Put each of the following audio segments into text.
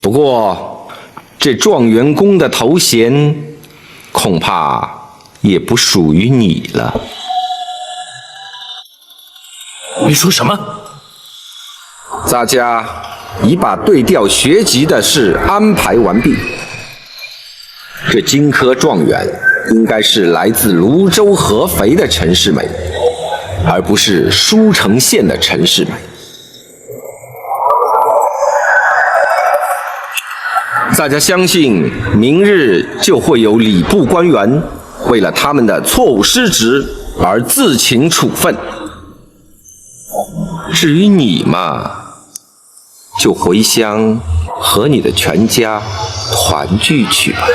不过，这状元公的头衔恐怕也不属于你了。你说什么？大家已把对调学籍的事安排完毕。这荆轲状元应该是来自泸州合肥的陈世美，而不是舒城县的陈世美。大家相信，明日就会有礼部官员为了他们的错误失职而自请处分。至于你嘛，就回乡和你的全家团聚去吧。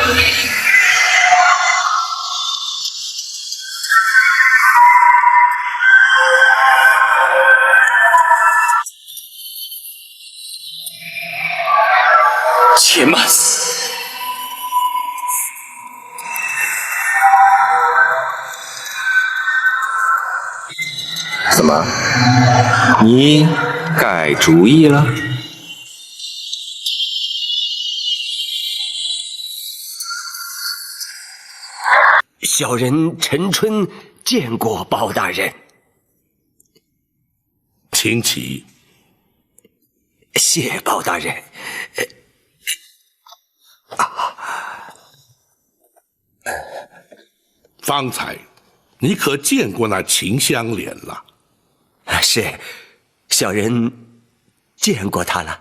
且慢！怎么？你改主意了？小人陈春见过包大人。请起。谢包大人。方才你可见过那秦香莲了？是，小人见过他了。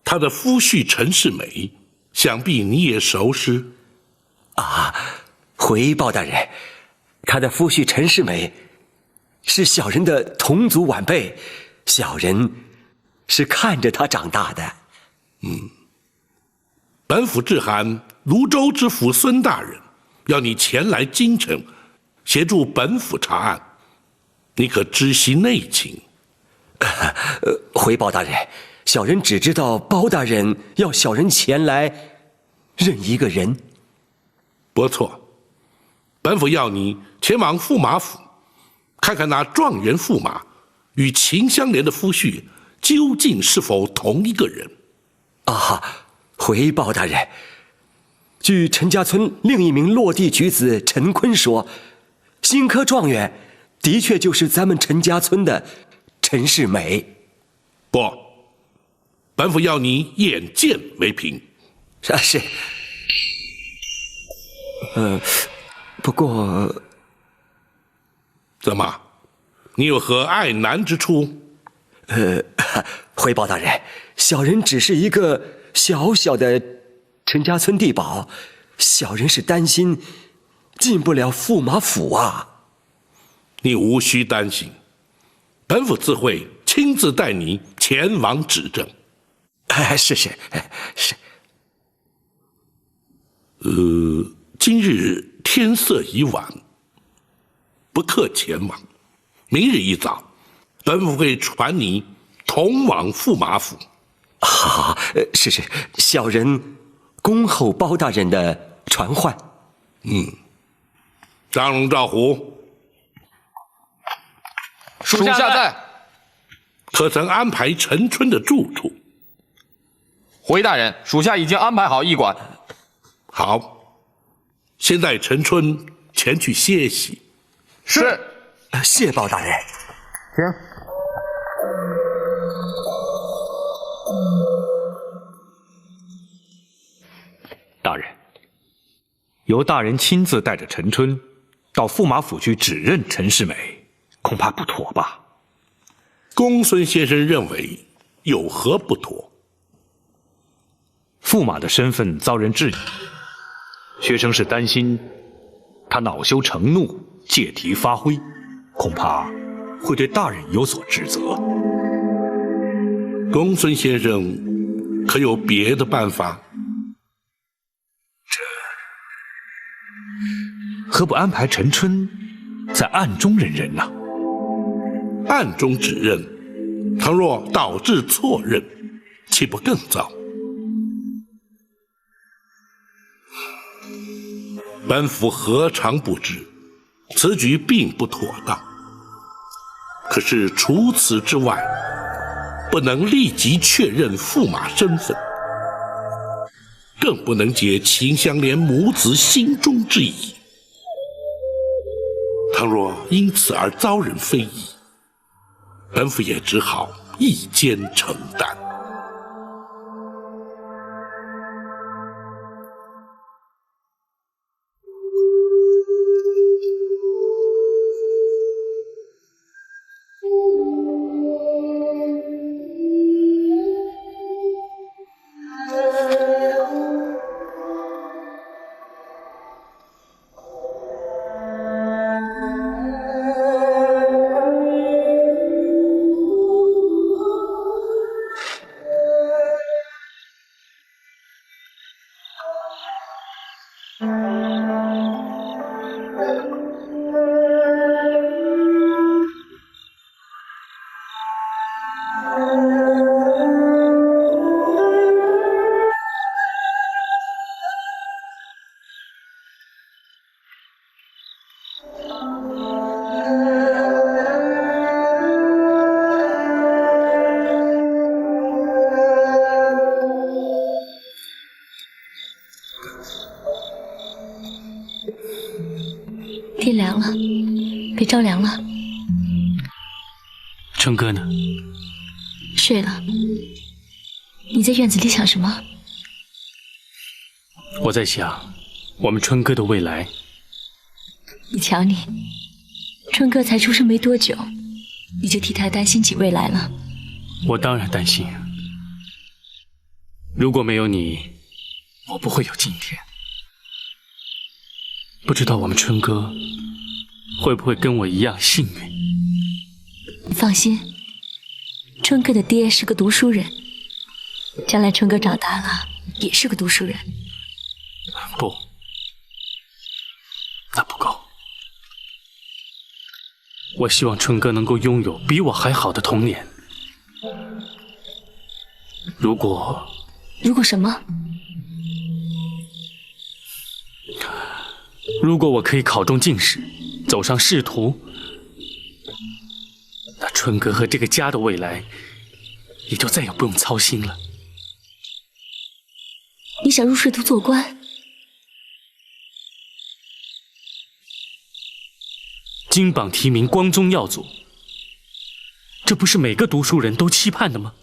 他的夫婿陈世美，想必你也熟识。回包大人，他的夫婿陈世美是小人的同族晚辈，小人是看着他长大的。本府致函泸州知府孙大人，要你前来京城，协助本府查案。你可知悉内情？回包大人，小人只知道包大人要小人前来认一个人。不错，本府要你前往驸马府，看看那状元驸马与秦香莲的夫婿究竟是否同一个人。回包大人，据陈家村另一名落地举子陈坤说，新科状元的确就是咱们陈家村的陈世美。不，本府要你眼见为凭。是。不过，怎么？你有何爱难之处？回包大人，小人只是一个小小的陈家村地保，小人是担心进不了驸马府啊。你无需担心，本府自会亲自带你前往指证。是。今日天色已晚，不克前往。明日一早，本府会传你同往驸马府。好，是，小人恭候包大人的传唤。张龙、赵虎，属下在。可曾安排陈春的住处？回大人，属下已经安排好驿馆。好，先带陈春前去歇息。是。谢包大人。大人，由大人亲自带着陈春到驸马府去指认陈世美，恐怕不妥吧？公孙先生认为有何不妥？驸马的身份遭人质疑，学生是担心他恼羞成怒，借题发挥，恐怕会对大人有所指责。公孙先生可有别的办法？何不安排陈春在暗中认人呢？暗中指认，倘若导致错认，岂不更糟？本府何尝不知，此举并不妥当。可是除此之外，不能立即确认驸马身份，更不能解秦香莲母子心中之疑。倘若因此而遭人非议，本府也只好一肩承担。天凉了，别着凉了。春哥呢？睡了。你在院子里想什么？我在想，我们春哥的未来。你瞧你，春哥才出生没多久，你就替他担心起未来了。我当然担心，如果没有你，我不会有今天。不知道我们春哥会不会跟我一样幸运？你放心，春哥的爹是个读书人，将来春哥长大了也是个读书人。不，那不够。我希望春哥能够拥有比我还好的童年。如果什么？如果我可以考中进士，走上仕途，那春哥和这个家的未来也就再也不用操心了。你想入仕途做官？金榜题名，光宗耀祖，这不是每个读书人都期盼的吗？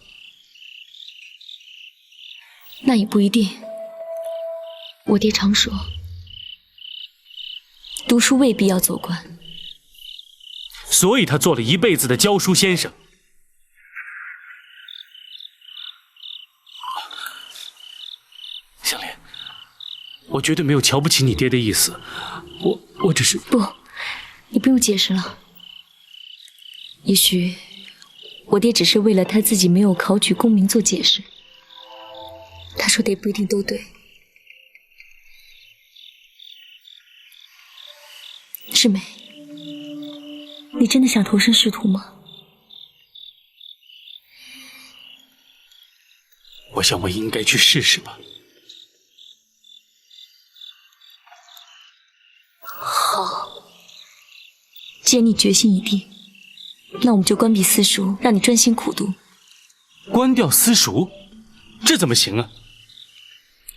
那也不一定。我爹常说，读书未必要做官，所以他做了一辈子的教书先生。香莲，我绝对没有瞧不起你爹的意思，我只是……不，你不用解释了。也许我爹只是为了他自己没有考取功名做解释，他说的也不一定都对。世美，你真的想投身仕途吗？我想我应该去试试吧。好，既然你决心已定，那我们就关闭私塾，让你专心苦读。关掉私塾，这怎么行啊？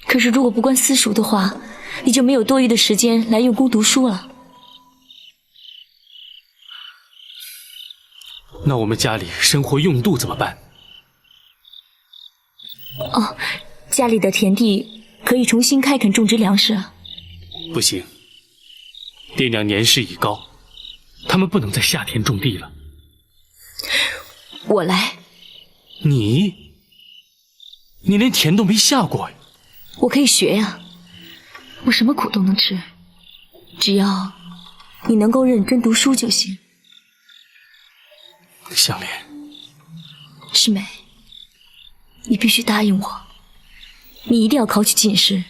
可是如果不关私塾的话，你就没有多余的时间来用功读书了。那我们家里生活用度怎么办？哦，家里的田地可以重新开垦种植粮食啊。不行，爹娘年事已高，他们不能在夏天种地了。我来。你连田都没下过呀？我可以学呀，我什么苦都能吃，只要你能够认真读书就行。香莲，世美，你必须答应我，你一定要考取进士，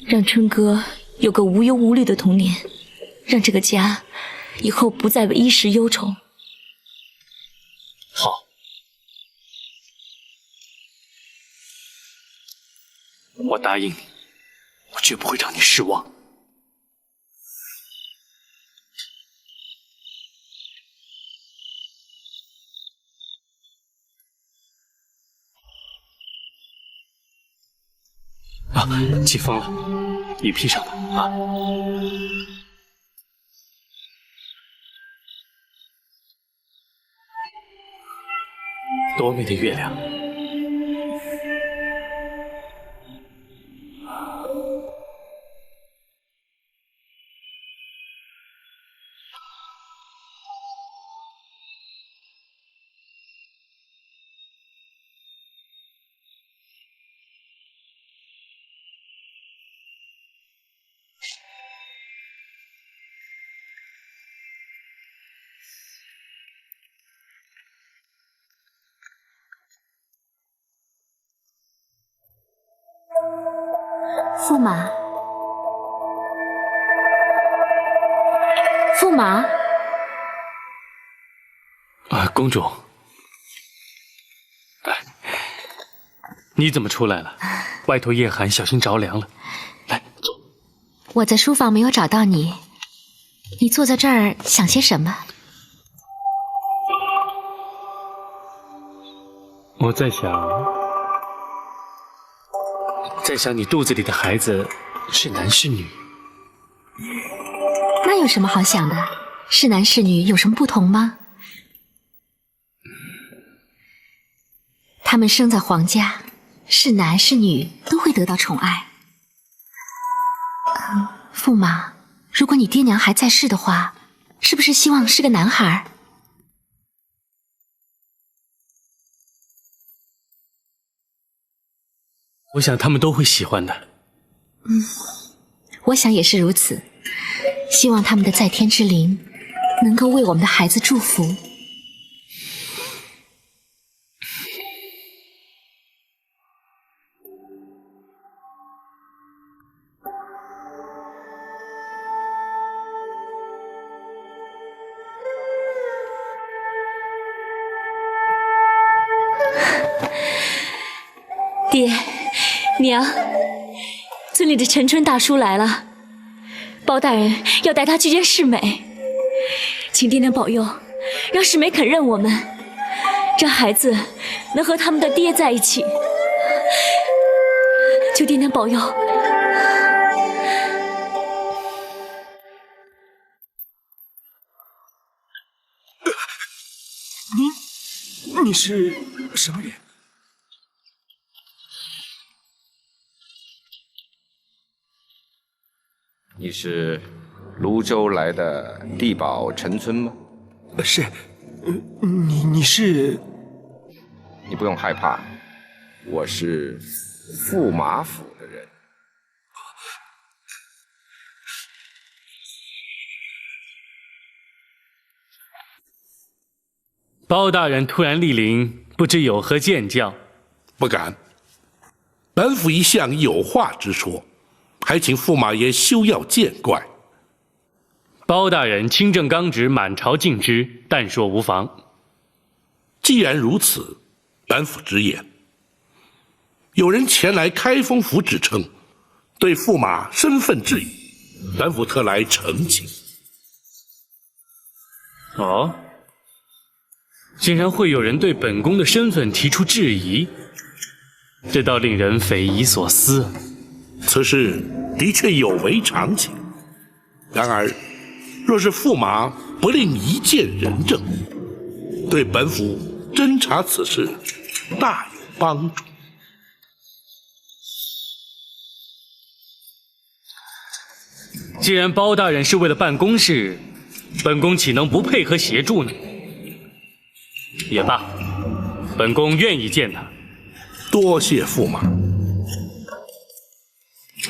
让春哥有个无忧无虑的童年，让这个家以后不再为衣食忧愁。好。我答应你，我绝不会让你失望。起风了，你披上吧啊！多美的月亮！驸马，驸马，公主，你怎么出来了？外头夜寒，小心着凉了。来，坐。我在书房没有找到你，你坐在这儿想些什么？我在想你肚子里的孩子是男是女？那有什么好想的？是男是女有什么不同吗？他们生在皇家，是男是女都会得到宠爱。驸马，如果你爹娘还在世的话，是不是希望是个男孩？我想他们都会喜欢的。我想也是如此。希望他们的在天之灵能够为我们的孩子祝福。爹娘，村里的陈春大叔来了，包大人要带他去见世美，请爹娘保佑，让世美肯认我们，让孩子能和他们的爹在一起。求爹娘保佑。你是什么人？你是泸州来的地保陈村吗？是，你是？你不用害怕，我是驸马府的人。包大人突然莅临，不知有何见教？不敢，本府一向有话直说，还请驸马爷休要见怪。包大人清正刚直，满朝尽知，但说无妨。既然如此，本府直言，有人前来开封府指称，对驸马身份质疑，本府特来澄清。哦，竟然会有人对本宫的身份提出质疑，这倒令人匪夷所思。此事的确有违常情，然而，若是驸马不令一见人证，对本府侦查此事大有帮助。既然包大人是为了办公事，本宫岂能不配合协助呢？也罢，本宫愿意见他。多谢驸马。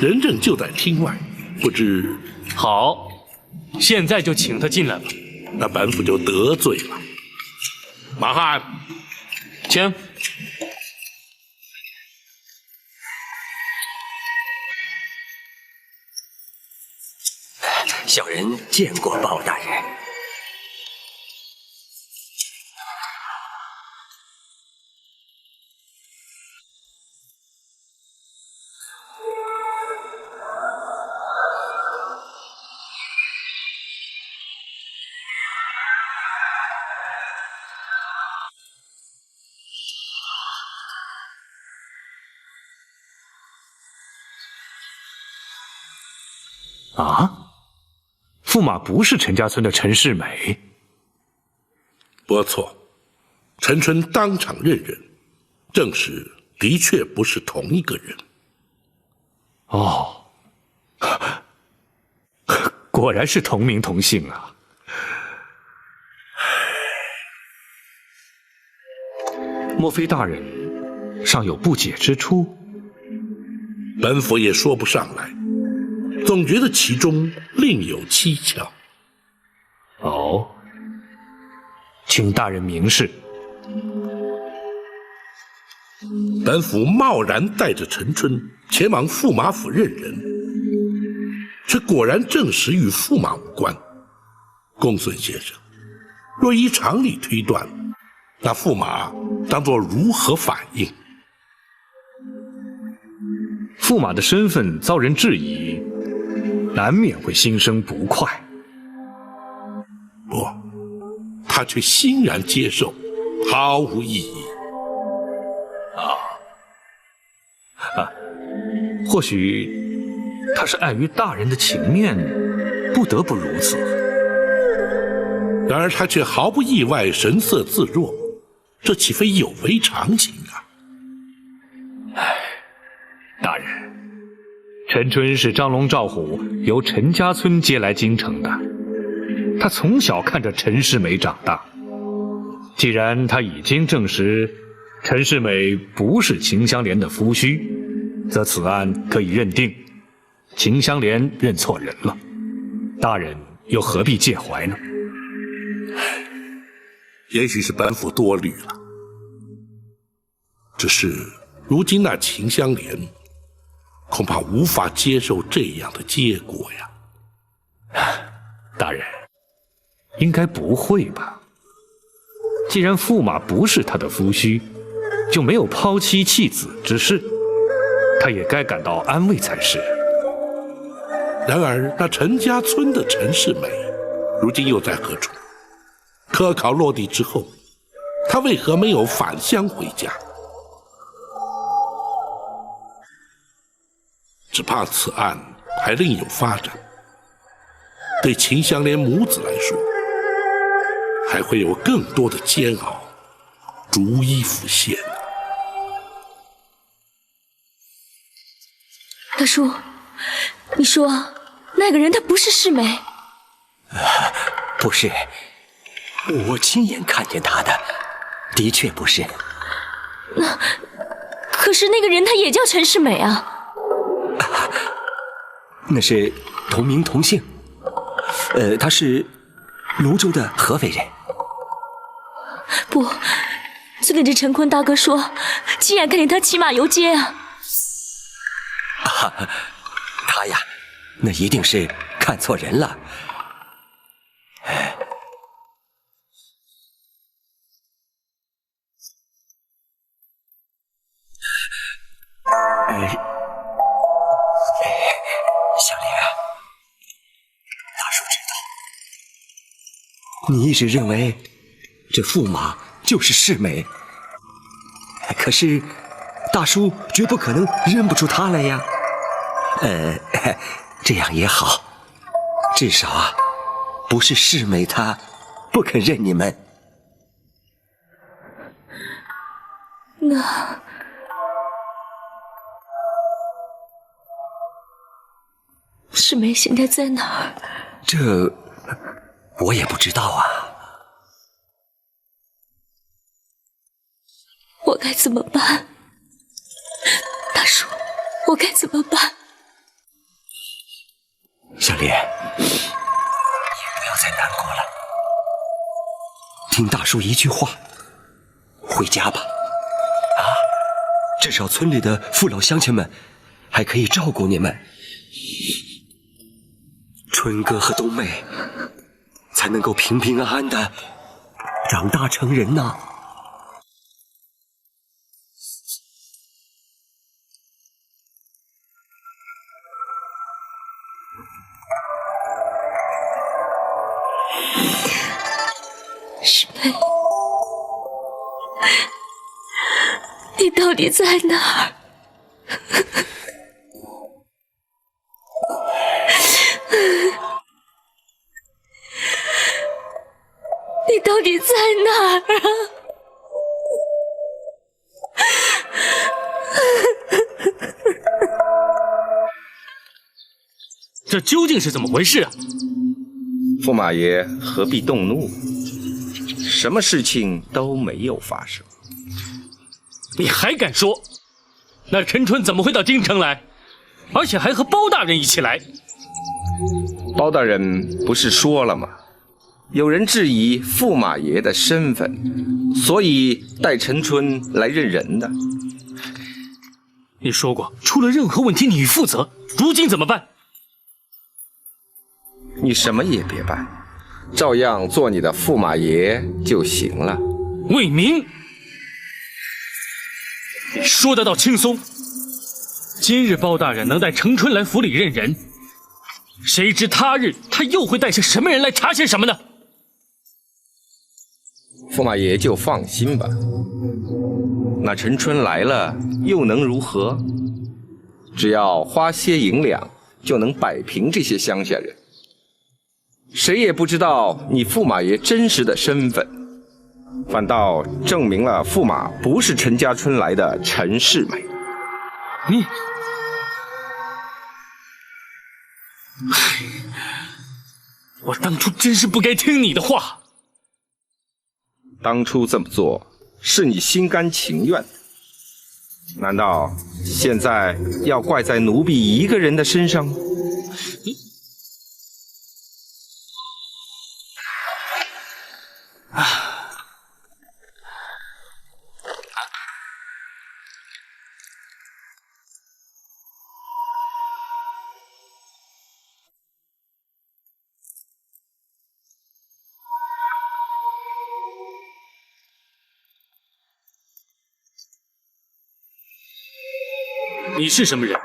人证就在厅外，不知……好，现在就请他进来吧。那本府就得罪了。马汉，请。小人见过包大人。啊，驸马不是陈家村的陈世美？不错，陈春当场认人，证实的确不是同一个人。哦，果然是同名同姓啊！莫非大人尚有不解之处？本府也说不上来，总觉得其中另有蹊跷。哦，请大人明示。本府贸然带着陈春前往驸马府认人，却果然证实与驸马无关。公孙先生，若依常理推断，那驸马当作如何反应？驸马的身份遭人质疑，难免会心生不快。不，他却欣然接受，毫无异议。或许他是碍于大人的情面，不得不如此。然而他却毫不意外，神色自若，这岂非有违常情啊？大人，陈春是张龙赵虎由陈家村接来京城的，他从小看着陈世美长大。既然他已经证实陈世美不是秦香莲的夫婿，则此案可以认定秦香莲认错人了，大人又何必介怀呢？也许是本府多虑了，只是如今那秦香莲恐怕无法接受这样的结果呀。大人，应该不会吧？既然驸马不是他的夫婿，就没有抛妻弃子之事，他也该感到安慰才是。然而那陈家村的陈世美如今又在何处？科考落地之后，他为何没有返乡回家？只怕此案还另有发展，对秦香莲母子来说，还会有更多的煎熬逐一浮现。大叔，你说那个人他不是世美？不是，我亲眼看见他的，的确不是。可是那个人他也叫陈世美啊。那是同名同姓，他是泸州的合肥人。不，村里的陈坤大哥说，亲眼看见他骑马游街啊。他呀，那一定是看错人了。小莲，大叔知道，你一直认为这驸马就是世美，可是大叔绝不可能认不出他来呀。这样也好，至少啊，不是世美她不肯认你们。那世美现在在哪儿？这我也不知道啊。我该怎么办？大叔，我该怎么办？小莲，你不要再难过了，听大叔一句话，回家吧。啊，至少村里的父老乡亲们还可以照顾你们，春哥和冬妹才能够平平安安的长大成人呢。世美，你到底在哪儿？你到底在哪儿啊？这究竟是怎么回事啊？驸马爷何必动怒？什么事情都没有发生。你还敢说？那陈春怎么会到京城来？而且还和包大人一起来？包大人不是说了吗？有人质疑驸马爷的身份，所以带陈春来认人的。你说过，出了任何问题你负责。如今怎么办？你什么也别办，照样做你的驸马爷就行了。魏明，你说得倒轻松。今日包大人能带程春来府里认人，谁知他日他又会带些什么人来查些什么呢？驸马爷就放心吧。那陈春来了又能如何？只要花些银两，就能摆平这些乡下人。谁也不知道你驸马爷真实的身份，反倒证明了驸马不是陈家村来的陈世美。你，我当初真是不该听你的话。当初这么做是你心甘情愿的，难道现在要怪在奴婢一个人的身上？你是什么人？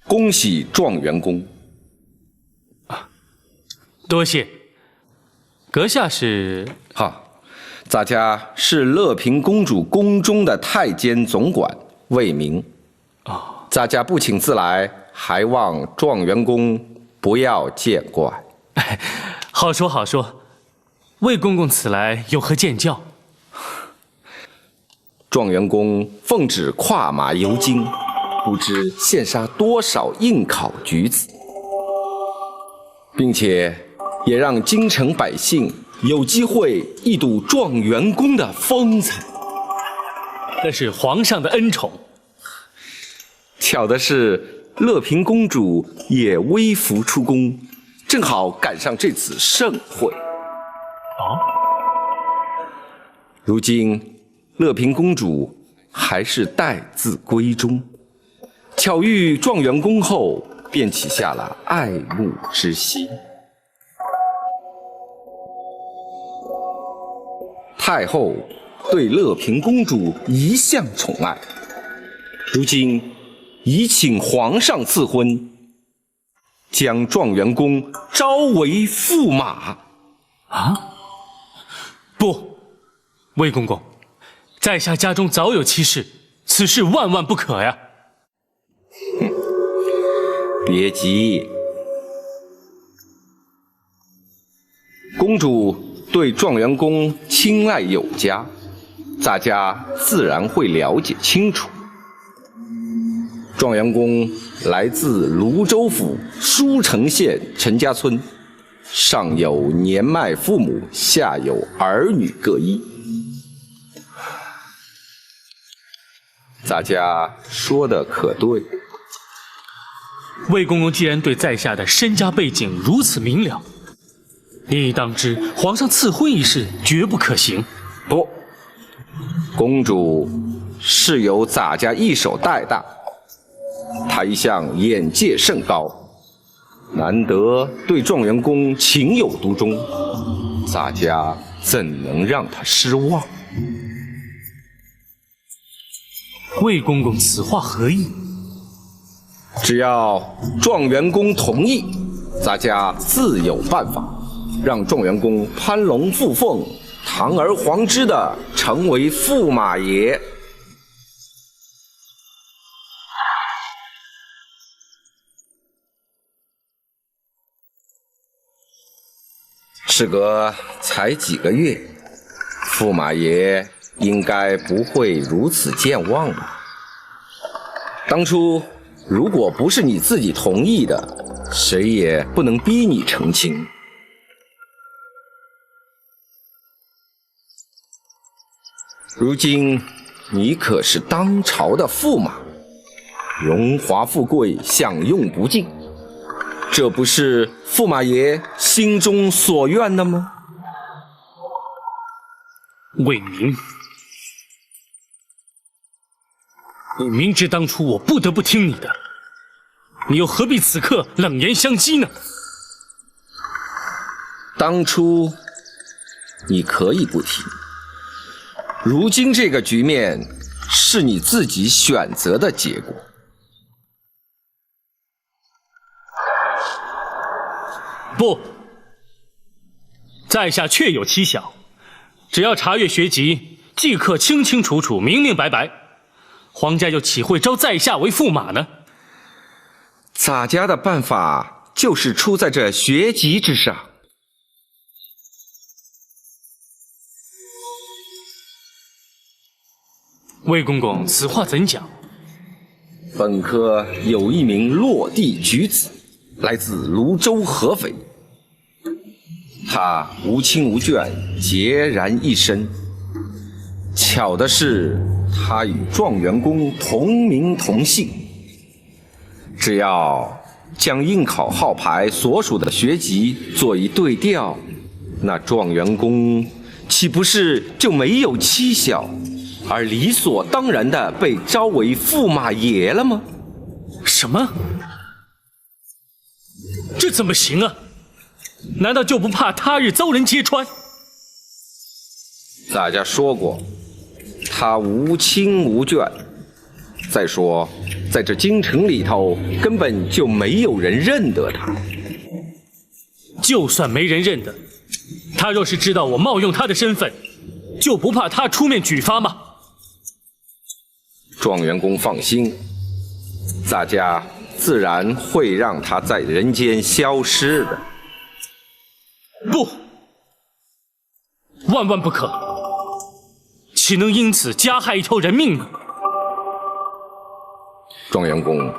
恭喜状元公。多谢。阁下是？哈，咱家是乐平公主宫中的太监总管魏明。哦，咱家不请自来，还望状元公不要见怪。好说好说。魏公公此来有何见教？状元公奉旨跨马游京，不知羡杀多少应考举子，并且也让京城百姓有机会一睹状元公的风采。那是皇上的恩宠。巧的是，乐平公主也微服出宫，正好赶上这次盛会。如今乐平公主还是待字闺中，巧遇状元公后，便起下了爱慕之心。太后对乐平公主一向宠爱，如今已请皇上赐婚，将状元公招为驸马。啊？不，魏公公，在下家中早有妻室，此事万万不可呀！别急，公主对状元公青睐有加，咱家自然会了解清楚。状元公来自泸州府舒城县陈家村，上有年迈父母，下有儿女各一。咱家说的可对？魏公公既然对在下的身家背景如此明了，你当知皇上赐婚一事绝不可行。不，公主是由咱家一手带大，她一向眼界甚高，难得对状元公情有独钟，咱家怎能让她失望？魏公公此话何意？只要状元公同意，咱家自有办法，让状元公攀龙附凤，堂而皇之的成为驸马爷。事隔才几个月，驸马爷应该不会如此健忘吧？当初如果不是你自己同意的，谁也不能逼你成亲。如今你可是当朝的驸马，荣华富贵享用不尽，这不是驸马爷心中所愿的吗？魏明，你明知当初我不得不听你的，你又何必此刻冷言相讥呢？当初你可以不听，如今这个局面是你自己选择的结果。不，在下确有蹊跷，只要查阅学籍，即可清清楚楚、明明白白。皇家又岂会招在下为驸马呢？洒家的办法就是出在这学籍之上。魏公公，此话怎讲？本科有一名落地举子，来自泸州合肥。他无亲无眷，孑然一身。巧的是，他与状元公同名同姓。只要将应考号牌所属的学籍做一对调，那状元公岂不是就没有蹊跷，而理所当然的被招为驸马爷了吗？什么？这怎么行啊？难道就不怕他日遭人揭穿？大家说过，他无亲无眷。再说，在这京城里头，根本就没有人认得他。就算没人认得，他若是知道我冒用他的身份，就不怕他出面举发吗？状元公放心，大家自然会让他在人间消失的。不，万万不可！岂能因此加害一条人命呢？状元公，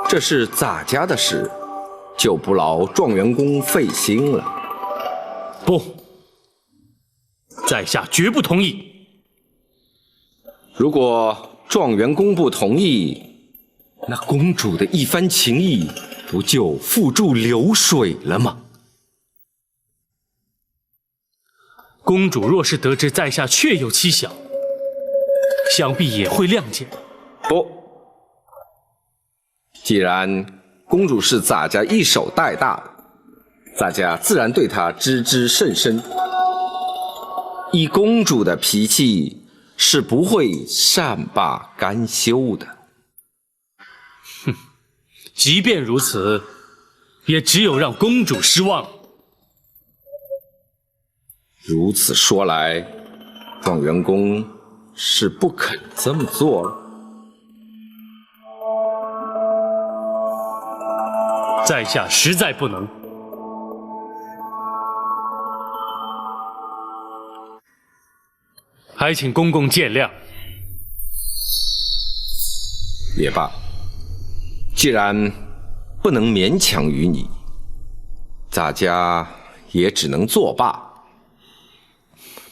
这是咱家的事，就不劳状元公费心了。不，在下绝不同意。如果状元公不同意，那公主的一番情谊不就付诸流水了吗？公主若是得知在下确有蹊跷，想必也会谅解。不，既然公主是咱家一手带大的，咱家自然对她知之甚深。以公主的脾气，是不会善罢甘休的。哼，即便如此，也只有让公主失望。如此说来，状元公是不肯这么做了。在下实在不能。还请公公见谅。也罢，既然不能勉强于你，咱家也只能作罢。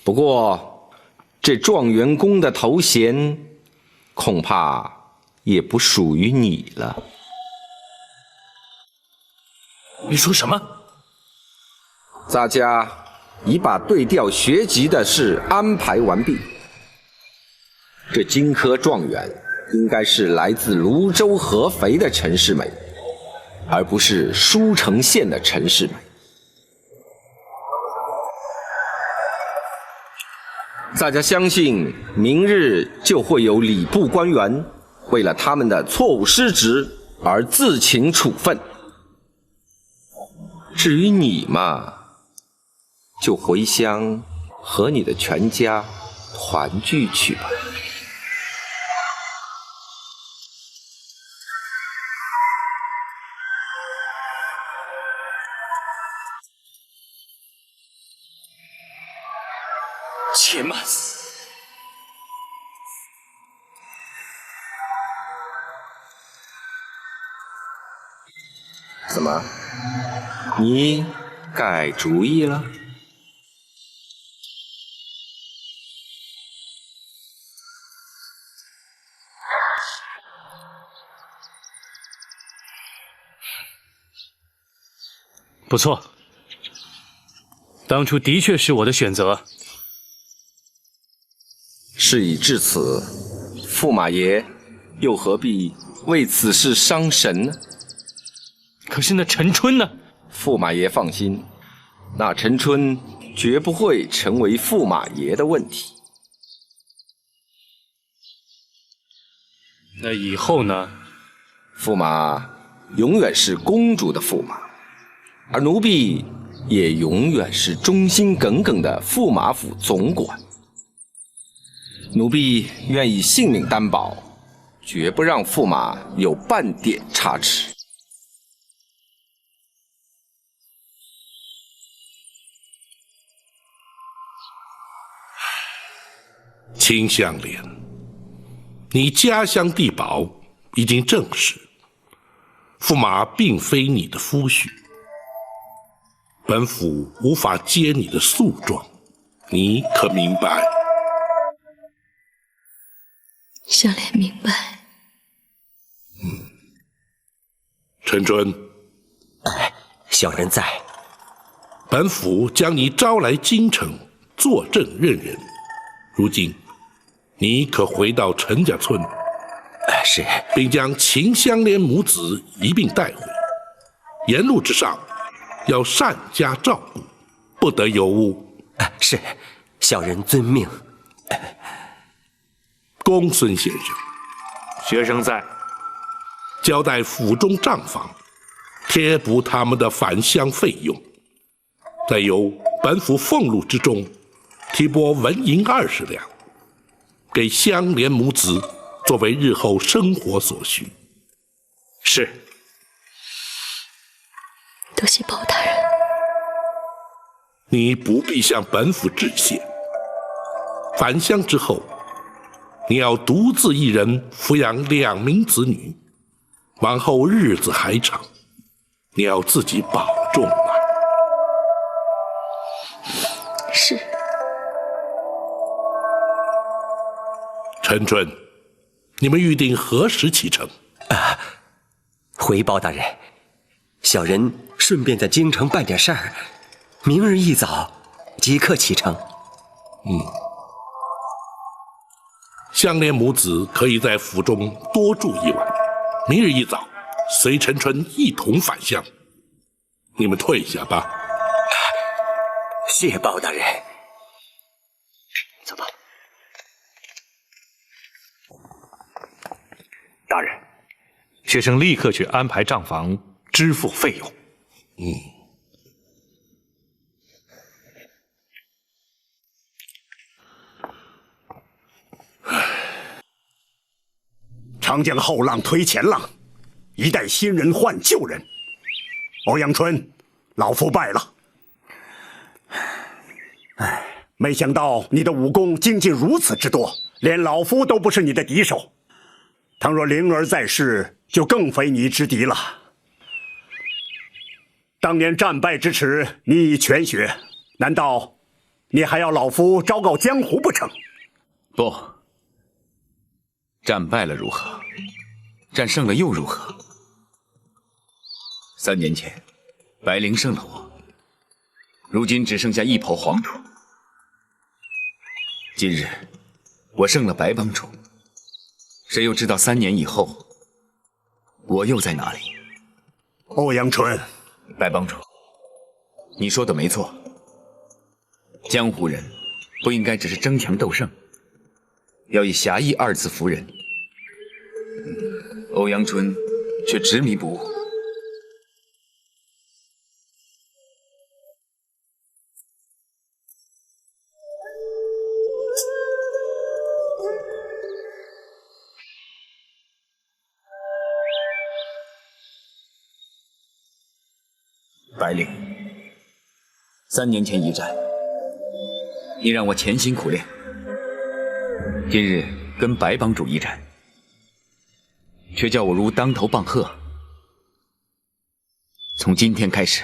不过，这状元公的头衔，恐怕也不属于你了。你说什么？咱家已把对调学籍的事安排完毕。这金科状元应该是来自泸州合肥的陈世美，而不是舒城县的陈世美。大家相信，明日就会有礼部官员为了他们的错误失职而自请处分。至于你嘛，就回乡和你的全家团聚去吧。且慢。怎么？你改主意了？不错，当初的确是我的选择。事已至此，驸马爷又何必为此事伤神呢？可是那陈春呢？驸马爷放心，那陈春绝不会成为驸马爷的问题。那以后呢？驸马永远是公主的驸马，而奴婢也永远是忠心耿耿的驸马府总管。奴婢愿以性命担保，绝不让驸马有半点差池。秦香莲，你家乡地保已经证实，驸马并非你的夫婿，本府无法接你的诉状，你可明白？香莲明白。陈春，小人在。本府将你招来京城坐镇任人，如今你可回到陈家村，是，并将秦香莲母子一并带回。沿路之上，要善加照顾，不得有误。是，小人遵命。公孙先生，学生在。交代府中账房贴补他们的返乡费用，再由本府俸禄之中提拨纹银20两，给香莲母子作为日后生活所需。是。多谢包大人。你不必向本府致谢。返乡之后，你要独自一人抚养2名子女，往后日子还长，你要自己保重啊。是。陈春，你们预定何时启程？回包大人，小人顺便在京城办点事儿，明日一早即刻启程。香莲母子可以在府中多住1晚，明日一早随陈春一同返乡。你们退下吧。谢包大人。走吧。大人，学生立刻去安排账房支付费用。长江后浪推前浪，一代新人换旧人。欧阳春，老夫败了。没想到你的武功精进如此之多，连老夫都不是你的敌手。倘若灵儿在世，就更非你之敌了。当年战败之耻，你已全雪，难道你还要老夫昭告江湖不成？不，战败了如何？战胜了又如何？3年前，白灵胜了我，如今只剩下一抔黄土。今日，我胜了白帮主，谁又知道3年以后，我又在哪里？欧阳春，白帮主，你说的没错，江湖人不应该只是争强斗胜，要以侠义2字服人。欧阳春却执迷不悟。白灵，3年前一战，你让我潜心苦练，今日跟白帮主一战，却叫我如当头棒喝。从今天开始，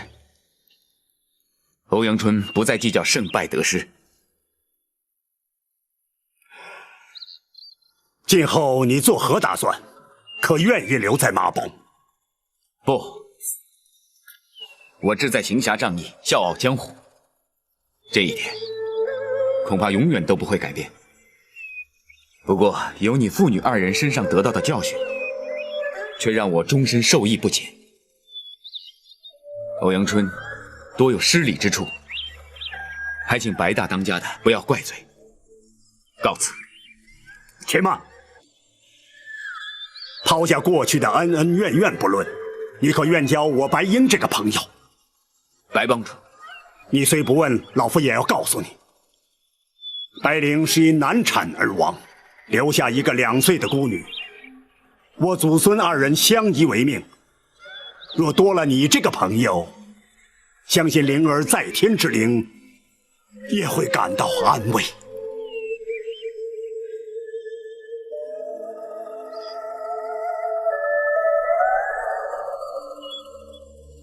欧阳春不再计较胜败得失。今后你作何打算？可愿意留在马帮？不，我志在行侠仗义，笑傲江湖，这一点恐怕永远都不会改变。不过由你父女二人身上得到的教训，却让我终身受益不浅。欧阳春多有失礼之处，还请白大当家的不要怪罪。告辞。且慢，抛下过去的恩恩怨怨不论，你可愿交我白鹰这个朋友？白帮主，你虽不问，老夫也要告诉你，白灵是因难产而亡，留下一个2岁的孤女。我祖孙2人相依为命，若多了你这个朋友，相信灵儿在天之灵也会感到安慰。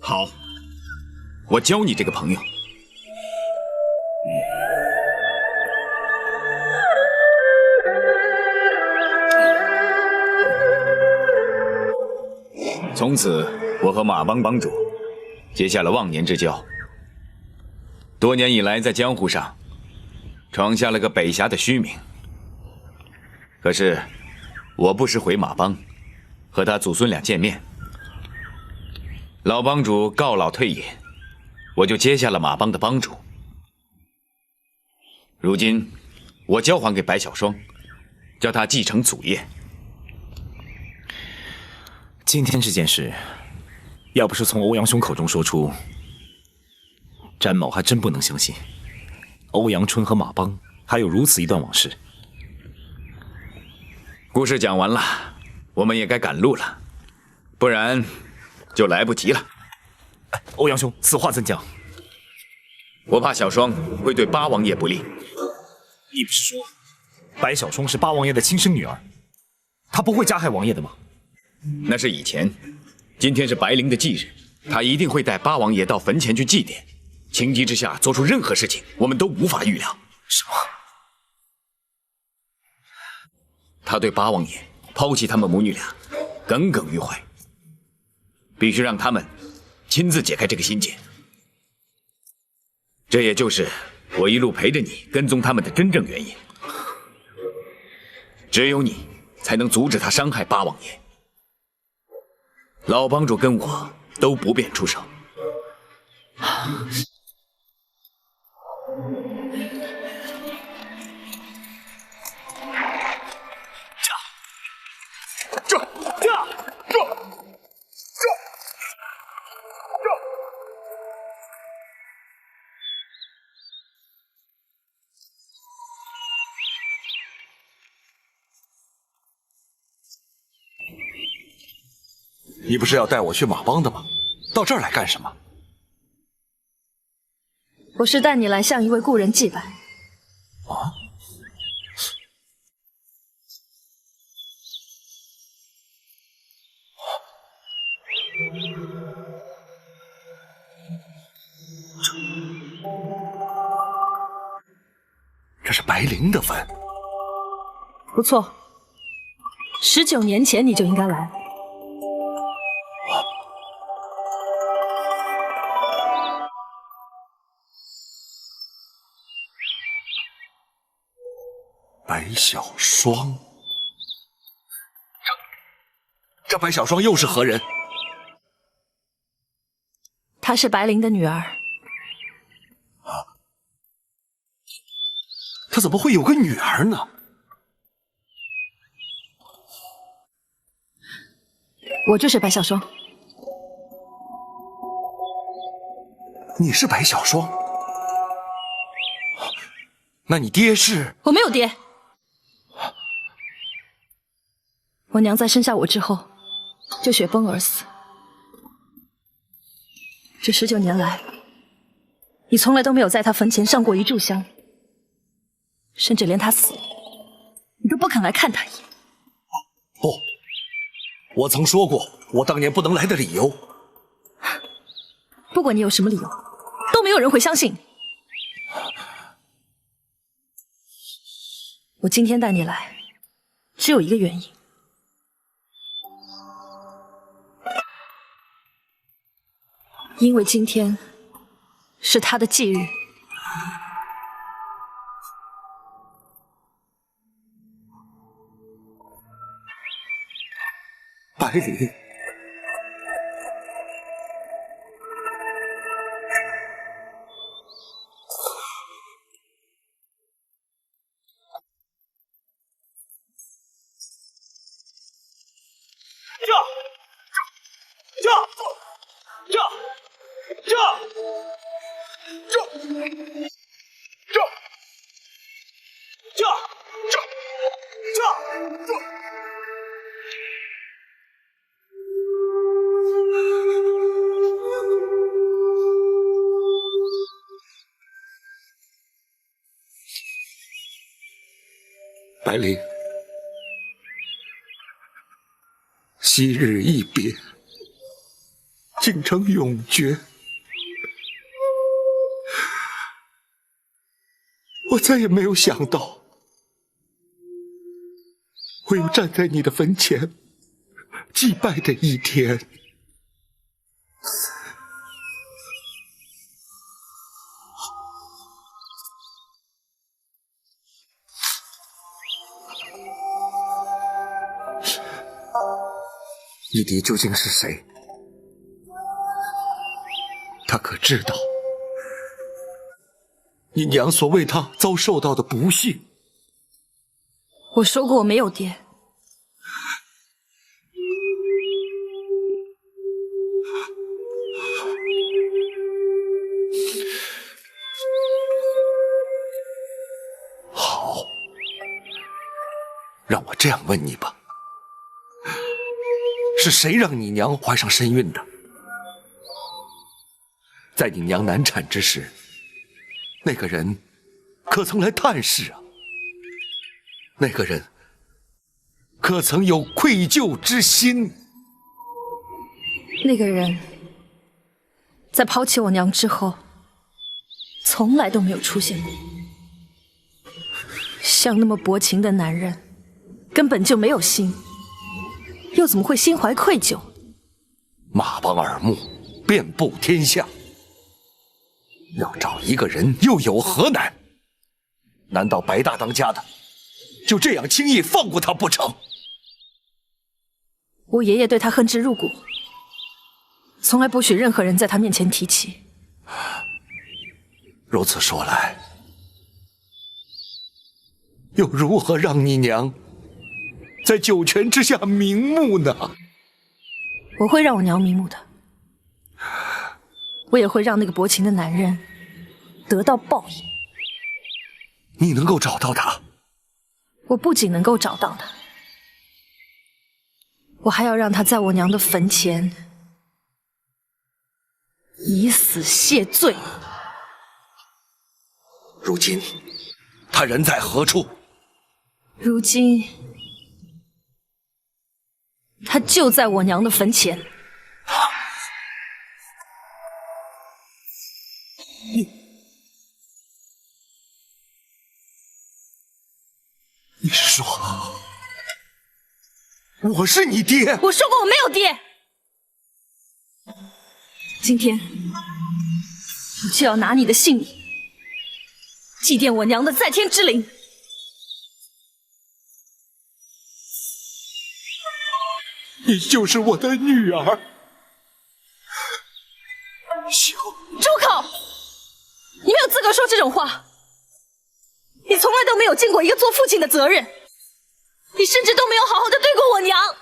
好，我教你这个朋友。从此，我和马帮帮主结下了忘年之交。多年以来，在江湖上闯下了个北侠的虚名。可是，我不时回马帮，和他祖孙俩见面。老帮主告老退隐，我就接下了马帮的帮主。如今，我交还给白小霜，叫他继承祖业。今天这件事，要不是从欧阳兄口中说出，詹某还真不能相信，欧阳春和马帮还有如此一段往事。故事讲完了，我们也该赶路了，不然就来不及了。欧阳兄，此话怎讲？我怕小霜会对八王爷不利。你不是说白小霜是八王爷的亲生女儿，她不会加害王爷的吗？那是以前，今天是白灵的忌日，她一定会带八王爷到坟前去祭奠。情急之下做出任何事情，我们都无法预料。什么？他对八王爷抛弃他们母女俩耿耿于怀，必须让他们亲自解开这个心结。这也就是我一路陪着你跟踪他们的真正原因。只有你才能阻止他伤害八王爷。老帮主跟我都不便出手。你不是要带我去马帮的吗？到这儿来干什么？我是带你来向一位故人祭拜。啊？这是白灵的坟。不错，19年前你就应该来。白小霜，这白小霜又是何人？她是白灵的女儿。啊，她怎么会有个女儿呢？我就是白小霜。你是白小霜？那你爹是？我没有爹。我娘在生下我之后，就雪崩而死。这19年来，你从来都没有在她坟前上过一炷香。甚至连他死了，你都不肯来看他一眼。不，我曾说过我当年不能来的理由。不管你有什么理由，都没有人会相信你。我今天带你来，只有一个原因。因为今天是他的忌日。百里，百里，昔日一别，竟成永诀。我再也没有想到，会有站在你的坟前祭拜的一天。义弟究竟是谁？他可知道你娘所为他遭受到的不幸？我说过我没有爹。好，让我这样问你吧。是谁让你娘怀上身孕的？在你娘难产之时，那个人可曾来探视啊？那个人可曾有愧疚之心？那个人在抛弃我娘之后，从来都没有出现过。像那么薄情的男人，根本就没有心。又怎么会心怀愧疚？马帮耳目，遍布天下，要找一个人又有何难？难道白大当家的就这样轻易放过他不成？我爷爷对他恨之入骨，从来不许任何人在他面前提起。如此说来，又如何让你娘在九泉之下瞑目呢？我会让我娘瞑目的，我也会让那个薄情的男人得到报应。你能够找到他？我不仅能够找到他，我还要让他在我娘的坟前以死谢罪。如今他人在何处？如今他就在我娘的坟前。你是说我是你爹？我说过我没有爹。今天我就要拿你的性命祭奠我娘的在天之灵。你就是我的女儿，住口！你没有资格说这种话。你从来都没有尽过一个做父亲的责任，你甚至都没有好好的对过我娘。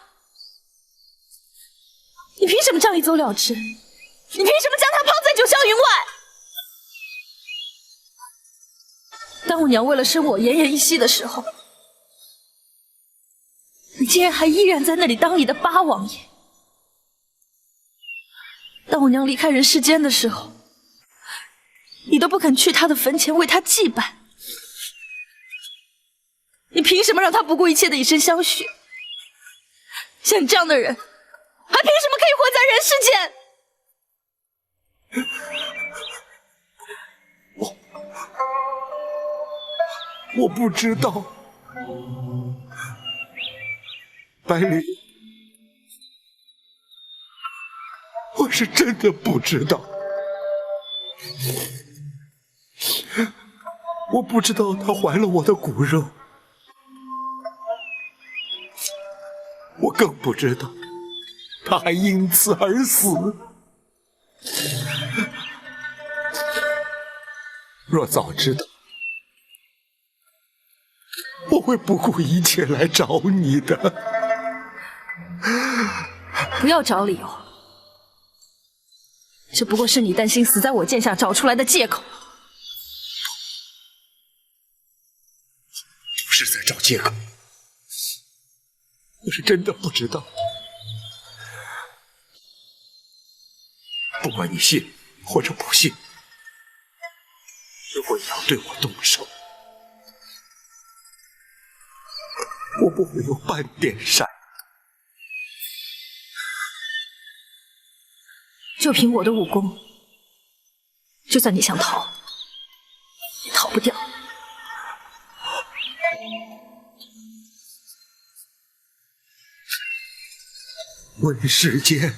你凭什么这样一走了之？你凭什么将她抛在九霄云外？当我娘为了生我奄奄一息的时候，你竟然还依然在那里当你的八王爷。当我娘离开人世间的时候，你都不肯去她的坟前为她祭拜。你凭什么让他不顾一切的以身相许？像你这样的人，还凭什么可以活在人世间？我不知道，百里，我是真的不知道，我不知道她怀了我的骨肉，我更不知道她还因此而死。若早知道，我会不顾一切来找你的。不要找理由，这不过是你担心死在我剑下找出来的借口。不是在找借口，我是真的不知道。不管你信或者不信，如果你要对我动手，我不会有半点善意。就凭我的武功，就算你想逃，也逃不掉。问世间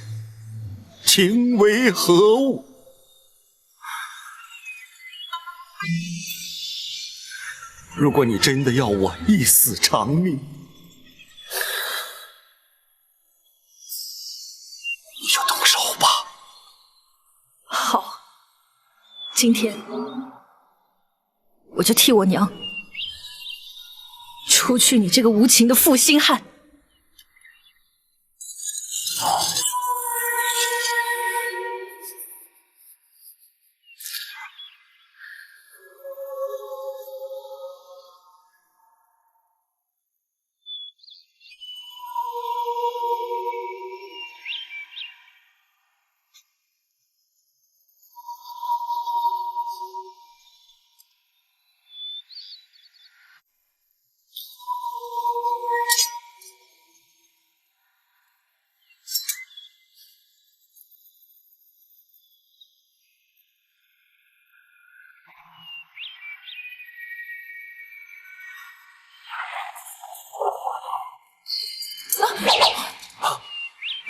情为何物？如果你真的要我一死偿命，你就动手吧。好，今天我就替我娘除去你这个无情的负心汉。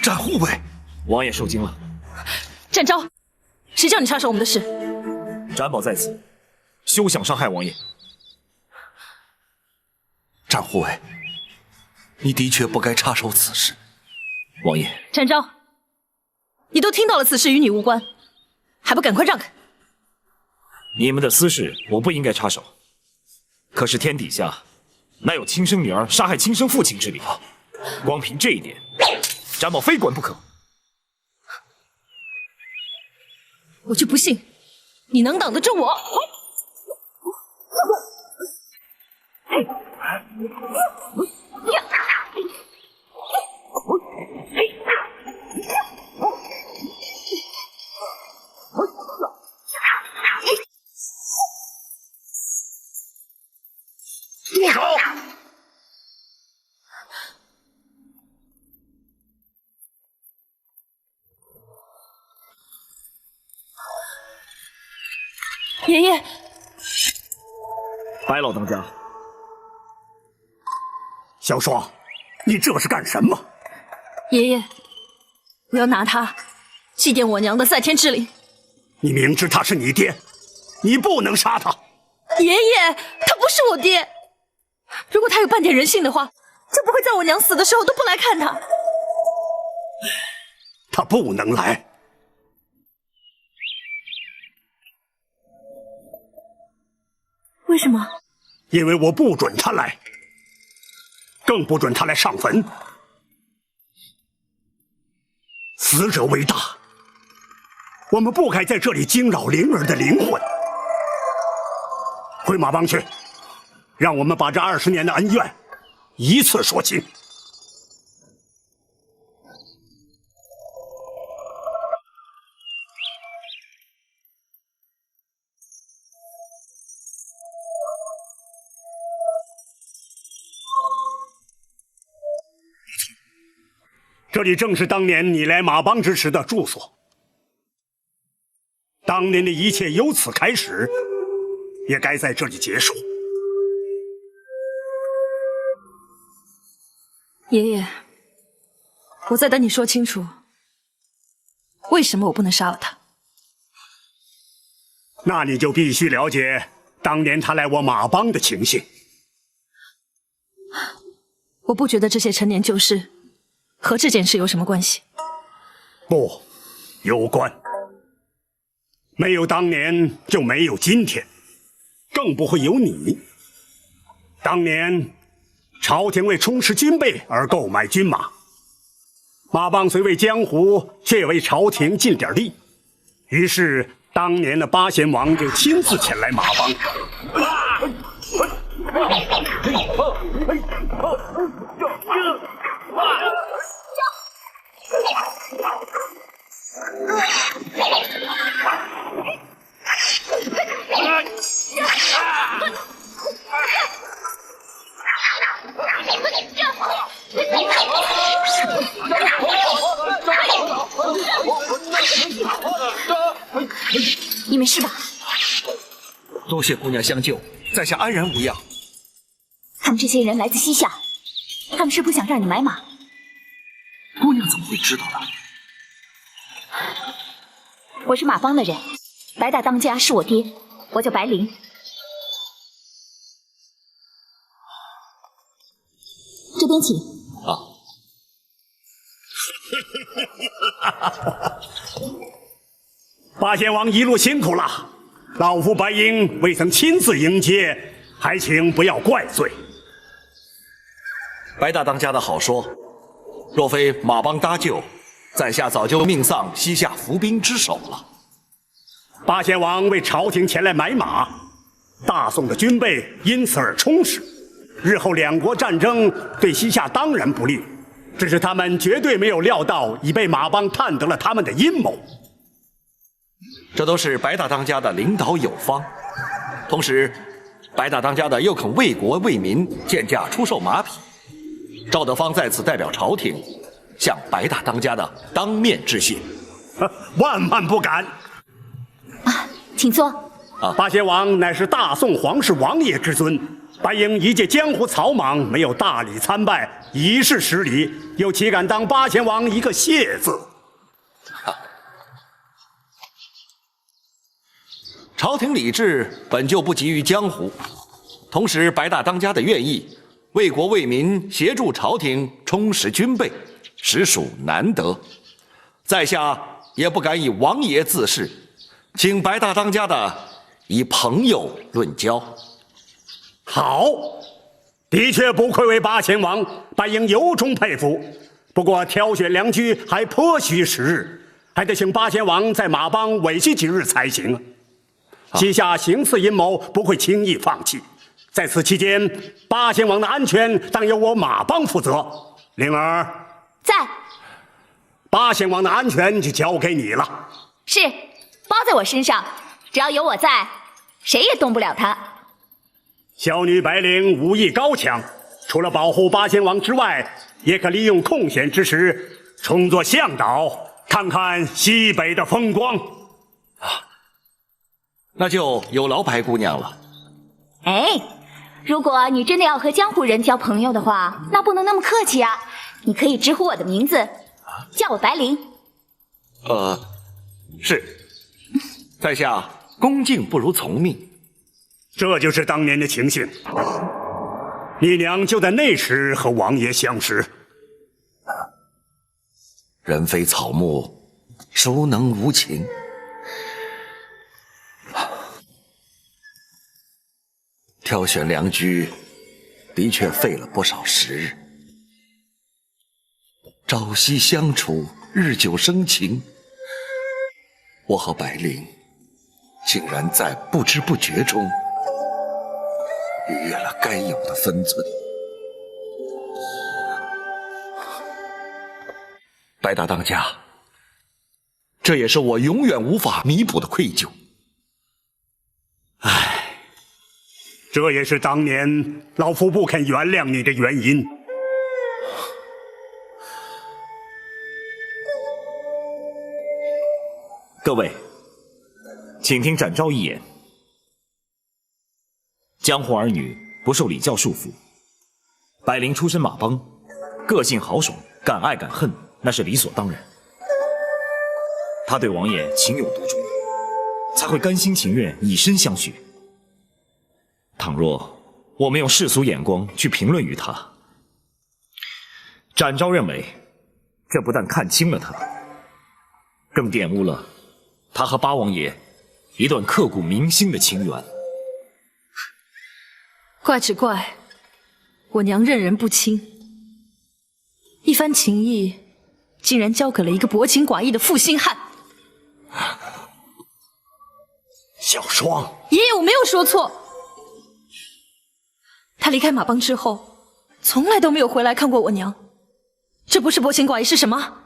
战护卫，王爷受惊了。展昭，谁叫你插手我们的事？展宝在此，休想伤害王爷。战护卫，你的确不该插手此事。王爷，展昭，你都听到了，此事与你无关，还不赶快让开！你们的私事我不应该插手，可是天底下哪有亲生女儿杀害亲生父亲之理？光凭这一点，展宝非管不可。我就不信你能挡得住我！住手！爷爷，白老当家，小双，你这是干什么？爷爷，我要拿他祭奠我娘的在天之灵。你明知他是你爹，你不能杀他。爷爷，他不是我爹。如果他有半点人性的话，就不会在我娘死的时候都不来看他。他不能来。为什么？因为我不准他来，更不准他来上坟。死者为大，我们不该在这里惊扰灵儿的灵魂。回马帮去，让我们把这20年的恩怨一次说清。这里正是当年你来马帮之时的住所。当年的一切由此开始，也该在这里结束。爷爷，我在等你说清楚，为什么我不能杀了他？那你就必须了解当年他来我马帮的情形。我不觉得这些陈年旧事和这件事有什么关系。不，有关。没有当年，就没有今天，更不会有你。当年，朝廷为充实军备而购买军马，马帮虽为江湖，却也为朝廷尽点力。于是，当年的八贤王就亲自前来马帮。你没事吧？多谢姑娘相救，在下安然无恙。他们这些人来自西夏，他们是不想让你买马。姑娘怎么会知道呢？我是马帮的人，白大当家是我爹，我叫白灵。这边请。八贤王一路辛苦了，老夫白鹰未曾亲自迎接，还请不要怪罪。白大当家的好说，若非马帮搭救，在下早就命丧西夏伏兵之手了。八贤王为朝廷前来买马，大宋的军备因此而充实。日后两国战争对西夏当然不利，只是他们绝对没有料到已被马帮探得了他们的阴谋。这都是白大当家的领导有方，同时，白大当家的又肯为国为民贱价出售马匹。赵德芳在此代表朝廷，向白大当家的当面致谢。万万不敢！请坐。八贤王乃是大宋皇室王爷之尊，白鹰一介江湖草莽，没有大礼参拜，以示失礼，又岂敢当八贤王一个谢字？朝廷礼制本就不及于江湖，同时白大当家的愿意为国为民，协助朝廷充实军备，实属难得。在下也不敢以王爷自视，请白大当家的以朋友论交。好，的确不愧为八贤王，白鹰由衷佩服。不过挑选良驹还颇需时日，还得请八贤王在马帮委屈几日才行。西夏行刺阴谋不会轻易放弃，在此期间，八贤王的安全当由我马帮负责。灵儿在。八贤王的安全就交给你了。是，包在我身上，只要有我在，谁也动不了他。小女白灵武艺高强，除了保护八贤王之外，也可利用空闲之时充作向导，看看西北的风光。那就有劳白姑娘了。哎，如果你真的要和江湖人交朋友的话，那不能那么客气啊！你可以直呼我的名字，叫我白灵。是，在下恭敬不如从命。这就是当年的情形。你娘就在那时和王爷相识。人非草木，孰能无情？挑选良驹，的确费了不少时日。朝夕相处，日久生情，我和白灵竟然在不知不觉中逾越了该有的分寸。白大当家，这也是我永远无法弥补的愧疚。这也是当年老夫不肯原谅你的原因。各位，请听展昭一言。江湖儿女不受礼教束缚，百灵出身马帮，个性豪爽，敢爱敢恨，那是理所当然。他对王爷情有独钟，才会甘心情愿以身相许。倘若我们用世俗眼光去评论于他，展昭认为，这不但看清了他，更玷污了他和八王爷一段刻骨铭心的情缘。怪只怪我娘认人不清，一番情谊竟然交给了一个薄情寡义的负心汉。小双，爷爷，我没有说错。他离开马帮之后，从来都没有回来看过我娘，这不是薄情寡义是什么？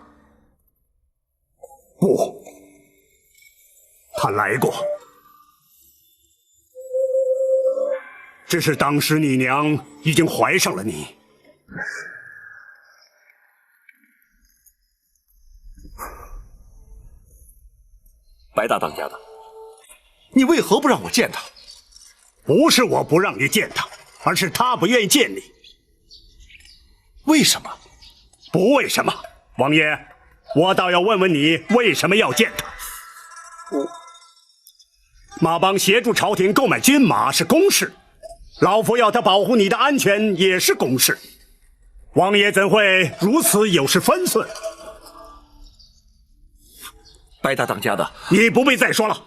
不，他来过，只是当时你娘已经怀上了你。白大当家的，你为何不让我见他？不是我不让你见他，而是他不愿意见你。为什么？不为什么，王爷，我倒要问问你，为什么要见他？马帮协助朝廷购买军马是公事，老夫要他保护你的安全也是公事，王爷怎会如此有失分寸？白大当家的，你不必再说了。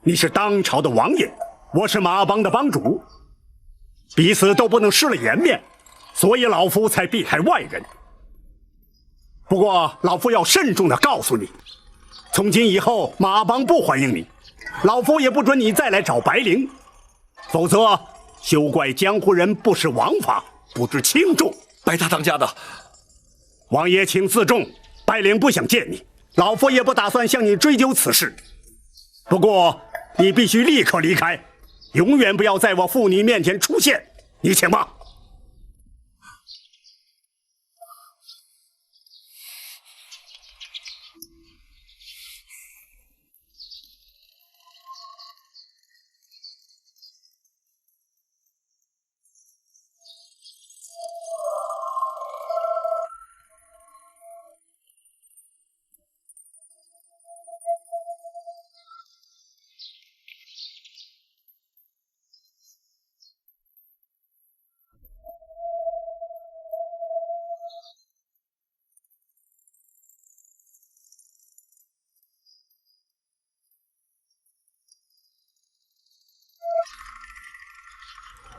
你是当朝的王爷，我是马帮的帮主，彼此都不能失了颜面，所以老夫才避开外人。不过老夫要慎重地告诉你，从今以后马帮不欢迎你，老夫也不准你再来找白灵，否则休怪江湖人不识王法，不知轻重。白大当家的，王爷请自重，白灵不想见你，老夫也不打算向你追究此事。不过你必须立刻离开，永远不要在我父女面前出现。你请吧。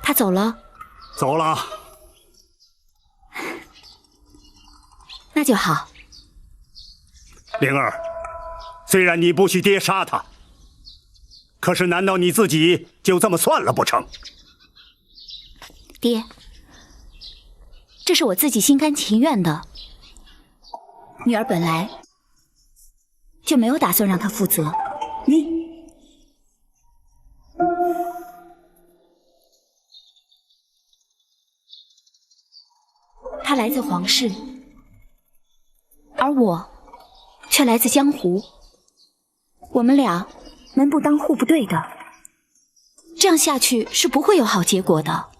他走了？走了。那就好。灵儿，虽然你不许爹杀他，可是难道你自己就这么算了不成？爹，这是我自己心甘情愿的。女儿本来就没有打算让他负责。他来自皇室，而我却来自江湖。我们俩门不当户不对的，这样下去是不会有好结果的。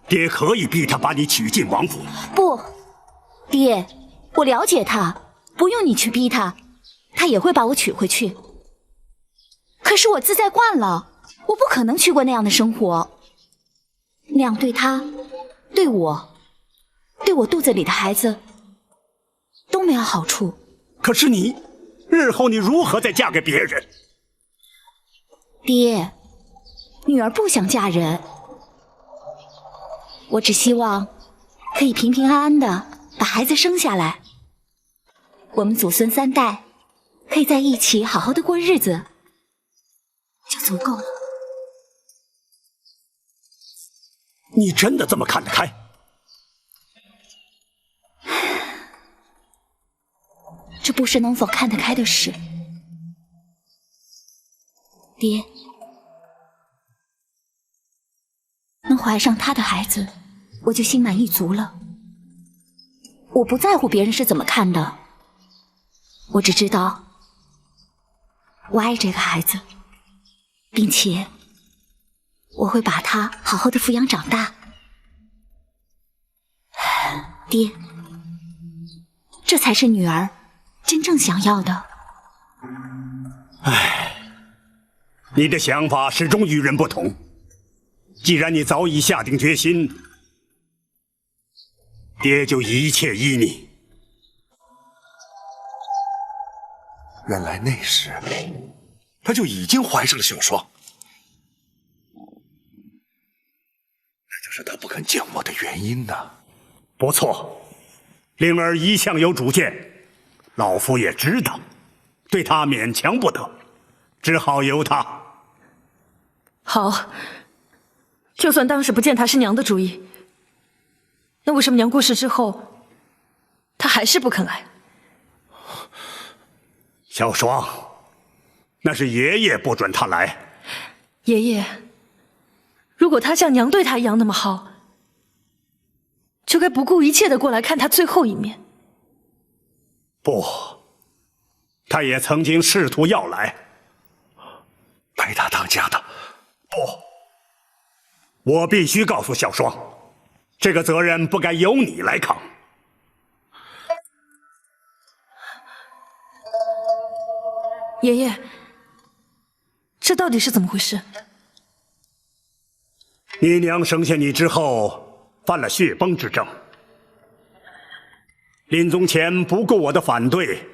爹可以逼他把你娶进王府。不，爹，我了解他，不用你去逼他，他也会把我娶回去。可是我自在惯了，我不可能去过那样的生活，那样对他、对我、对我肚子里的孩子都没有好处。可是你，日后你如何再嫁给别人？爹，女儿不想嫁人，我只希望可以平平安安的把孩子生下来，我们祖孙3代可以在一起好好的过日子，就足够了。你真的这么看得开？这不是能否看得开的事。爹，能怀上他的孩子，我就心满意足了。我不在乎别人是怎么看的，我只知道我爱这个孩子，并且我会把他好好的抚养长大。爹，这才是女儿真正想要的。唉，你的想法始终与人不同。既然你早已下定决心，爹就一切依你。原来那时他就已经怀上了小双，那就是他不肯见我的原因呐。不错，灵儿一向有主见，老夫也知道，对他勉强不得，只好由他。好，就算当时不见他是娘的主意，那为什么娘过世之后，他还是不肯来？小双，那是爷爷不准他来。爷爷，如果他像娘对他一样那么好，就该不顾一切的过来看他最后一面。不，他也曾经试图要来。白大当家的，不，我必须告诉小双，这个责任不该由你来扛。爷爷，这到底是怎么回事？你娘生下你之后，犯了血崩之症，临终前不顾我的反对，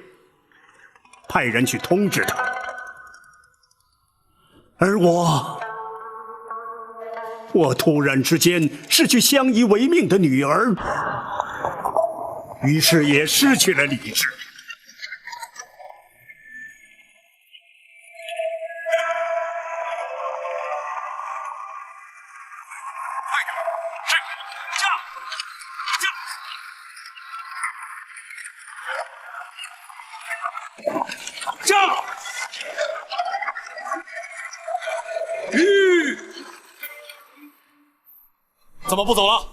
派人去通知她，而我突然之间失去相依为命的女儿，于是也失去了理智。怎么不走了？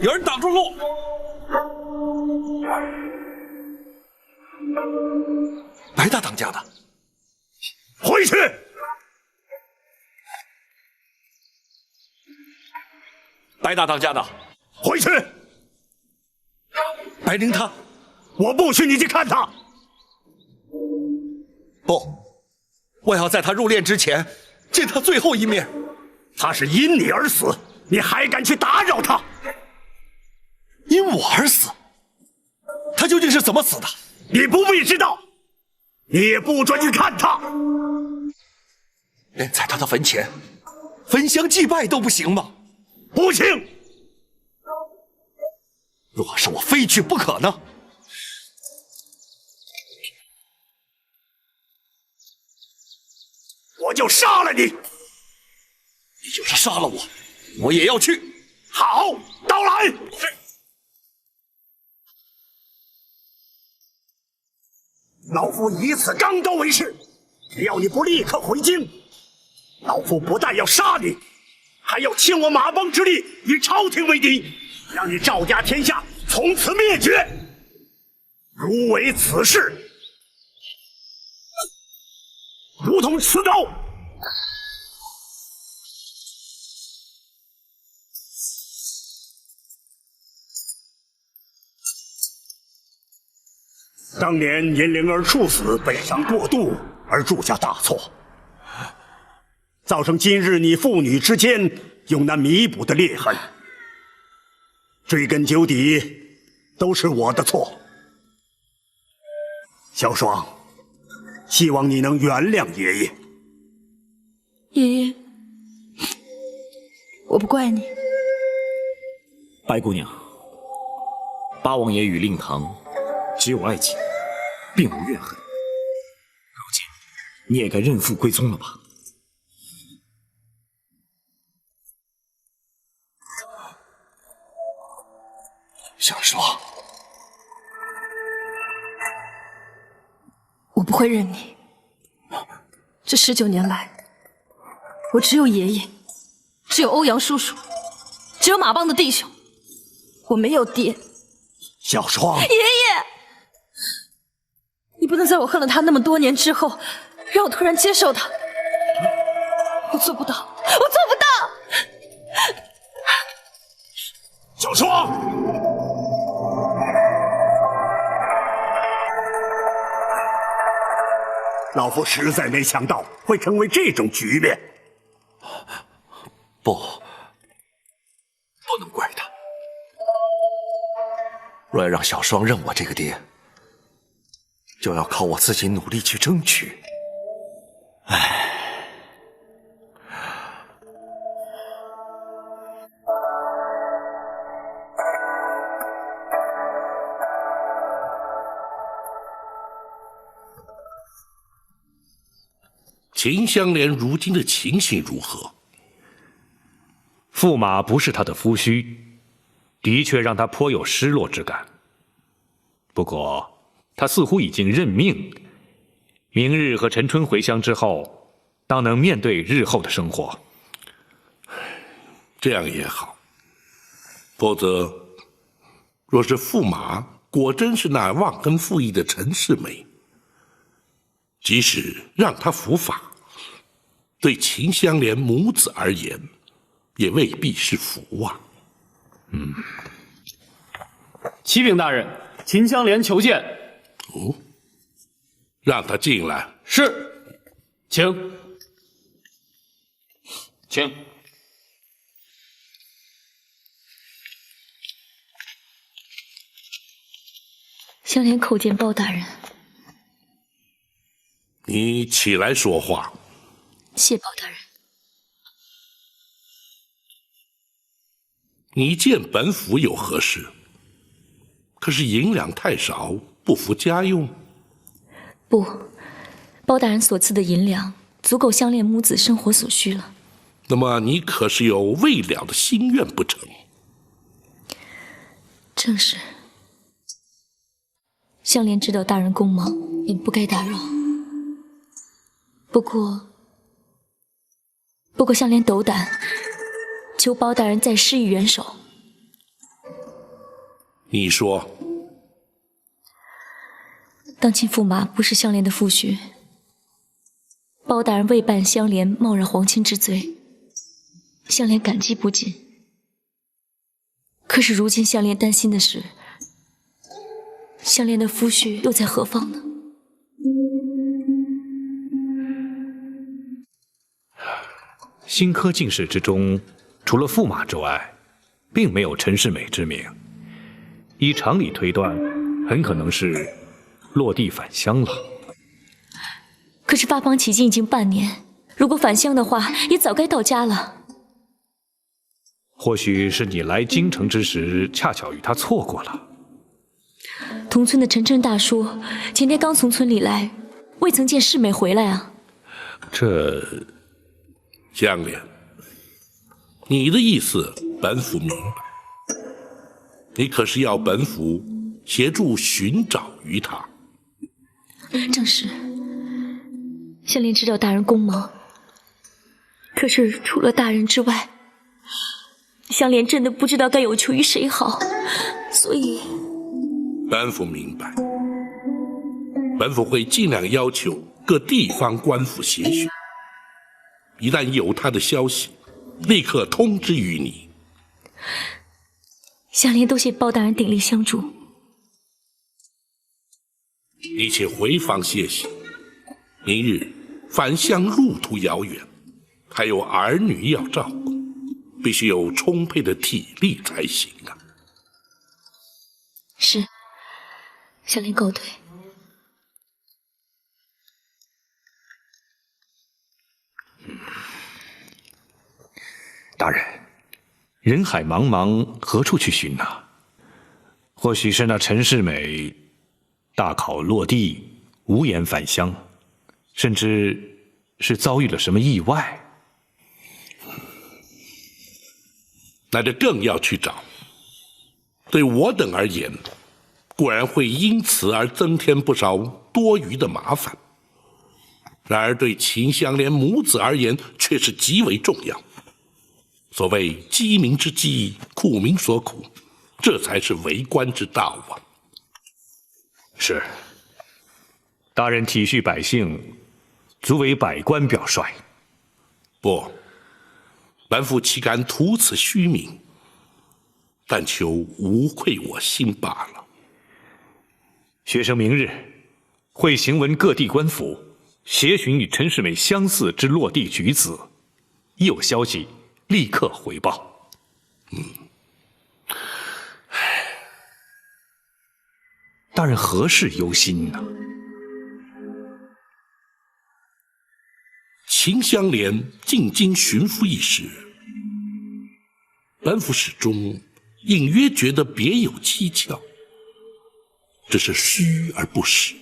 有人挡住路！白大当家的，回去！白大当家的，回去！白灵他，我不许你去看他。不，我要在他入殓之前见他最后一面。他是因你而死，你还敢去打扰他？因我而死？他究竟是怎么死的？你不必知道，你也不准去看他。连在他的坟前焚香祭拜都不行吗？不行！若是我非去不可呢？我就杀了你！你就是杀了我，我也要去。好，到来！是。老夫以此刚刀为誓，只要你不立刻回京，老夫不但要杀你，还要倾我马帮之力与朝廷为敌，让你赵家天下从此灭绝。如违此事，如同刺刀！当年因灵儿处死，悲伤过度而铸下大错，造成今日你父女之间永难弥补的裂痕。追根究底，都是我的错。小双，希望你能原谅爷爷。爷爷，我不怪你。白姑娘，八王爷与令堂只有爱情，并无怨恨。如今你也该认父归宗了吧？小双，我不会认你。这19年来，我只有爷爷，只有欧阳叔叔，只有马帮的弟兄，我没有爹。小双，爷爷，你不能在我恨了他那么多年之后，让我突然接受他。我做不到，我做不到！小说，老夫实在没想到会成为这种局面。不能怪他。若要让小双认我这个爹，就要靠我自己努力去争取。唉。秦香莲如今的情形如何？驸马不是他的夫婿，的确让他颇有失落之感。不过，他似乎已经认命，明日和陈春回乡之后，当能面对日后的生活。这样也好，否则，若是驸马果真是那忘恩负义的陈世美，即使让他伏法，对秦香莲母子而言，也未必是福啊。启禀大人，秦香莲求见。哦，让他进来。是，请。香莲叩见包大人。你起来说话。谢包大人。你见本府有何事？可是银两太少，不符家用。不，包大人所赐的银两足够香莲母子生活所需了。那么你可是有未了的心愿不成？正是。香莲知道大人公忙，便不该打扰。不过香莲斗胆，求包大人再施以援手。你说，当今驸马不是香莲的父婿，包大人未办香莲冒染皇亲之罪，香莲感激不尽。可是如今香莲担心的是，香莲的夫婿又在何方呢？新科进士之中，除了驸马之外，并没有陈世美之名。依常理推断，很可能是落地返乡了。可是发邦起境已经半年，如果返乡的话，也早该到家了。或许是你来京城之时，恰巧与他错过了。同村的陈真大叔前天刚从村里来，未曾见世美回来啊。这香莲，你的意思本府明白，你可是要本府协助寻找于他？正是。香莲知道大人公忙，可是除了大人之外，香莲真的不知道该有求于谁好，所以本府明白，本府会尽量要求各地方官府协寻，一旦有他的消息，立刻通知于你。香莲多谢包大人鼎力相助。你且回房歇息，明日返乡路途遥远，还有儿女要照顾，必须有充沛的体力才行啊。是，香莲告退。大人，人海茫茫，何处去寻呢？或许是那陈世美大考落地，无颜返乡，甚至是遭遇了什么意外。那就更要去找。对我等而言，固然会因此而增添不少多余的麻烦，然而对秦香莲母子而言却是极为重要。所谓鸡鸣之鸡，苦民所苦，这才是为官之道啊。是，大人体恤百姓，足为百官表率。不，本府岂敢图此虚名，但求无愧我心罢了。学生明日会行文各地官府，协寻与陈世美相似之落地举子，一有消息立刻回报。大人何事忧心呢？秦香莲进京寻夫一事，本府始终隐约觉得别有蹊跷，只是虚而不实。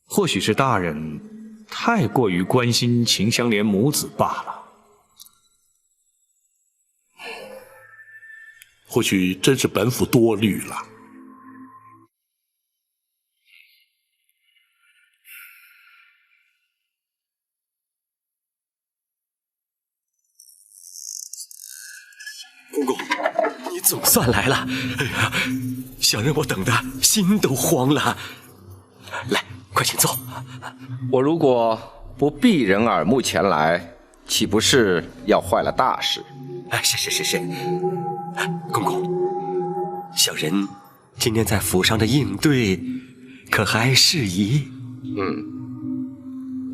或许是大人太过于关心秦香莲母子罢了。或许真是本府多虑了。公公，你总算来了！哎呀，小人我等的心都慌了。来，快请坐。我如果不避人耳目前来，岂不是要坏了大事？哎，是。公公，小人今天在府上的应对，可还适宜？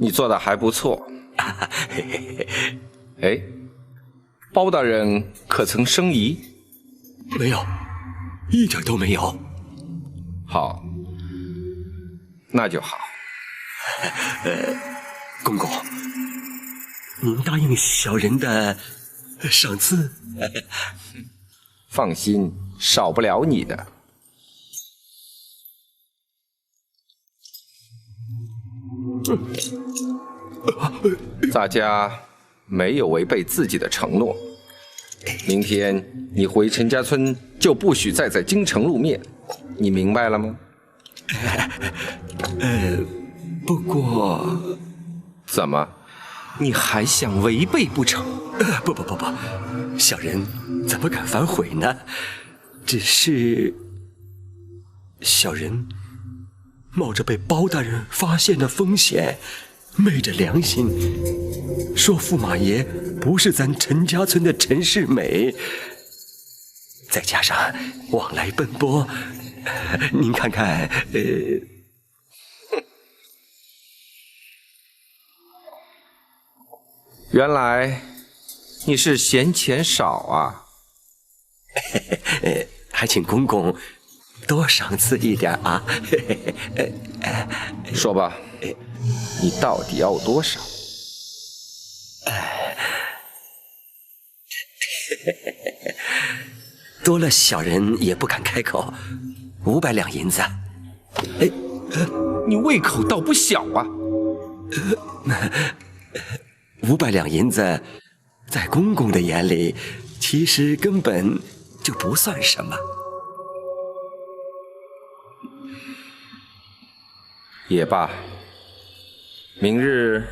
你做的还不错。哎，包大人可曾生疑？没有，一点都没有。好，那就好。公公，您答应小人的赏赐？放心，少不了你的。咱家没有违背自己的承诺。明天你回陈家村就不许再在京城露面，你明白了吗？不过，怎么，你还想违背不成？不，小人怎么敢反悔呢？只是小人冒着被包大人发现的风险，昧着良心说驸马爷不是咱陈家村的陈世美，再加上往来奔波，您看看，原来你是嫌钱少啊！还请公公多赏赐一点啊！说吧，你到底要多少？多了小人也不敢开口，500两银子。你胃口倒不小啊！500两银子，在公公的眼里，其实根本就不算什么。也罢，明日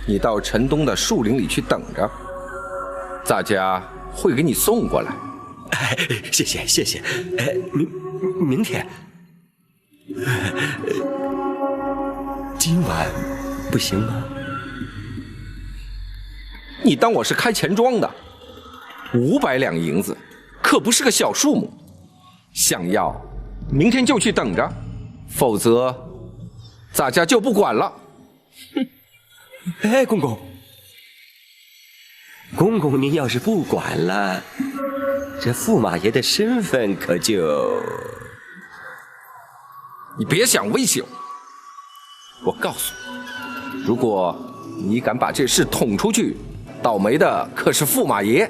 你到城东的树林里去等着，咱家会给你送过来。谢谢。明天，今晚不行吗？你当我是开钱庄的？500两银子可不是个小数目，想要明天就去等着，否则咱家就不管了。公公您要是不管了，这驸马爷的身份可就……你别想威胁我！我告诉你，如果你敢把这事捅出去，倒霉的可是驸马爷，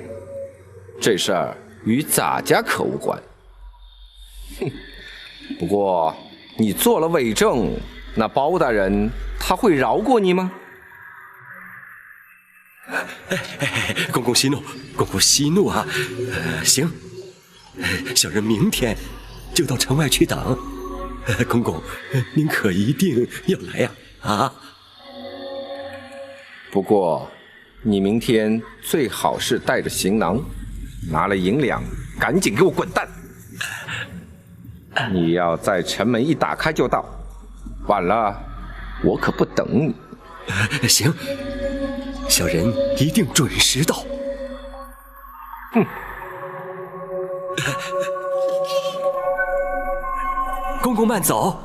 这事儿与咱家可无关。不过你做了伪证，那包大人他会饶过你吗？公公息怒啊！行，小人明天就到城外去等。公公，您可一定要来呀！啊！不过你明天最好是带着行囊，拿了银两，赶紧给我滚蛋！你要在城门一打开就到，晚了我可不等你。行，小人一定准时到。公公慢走。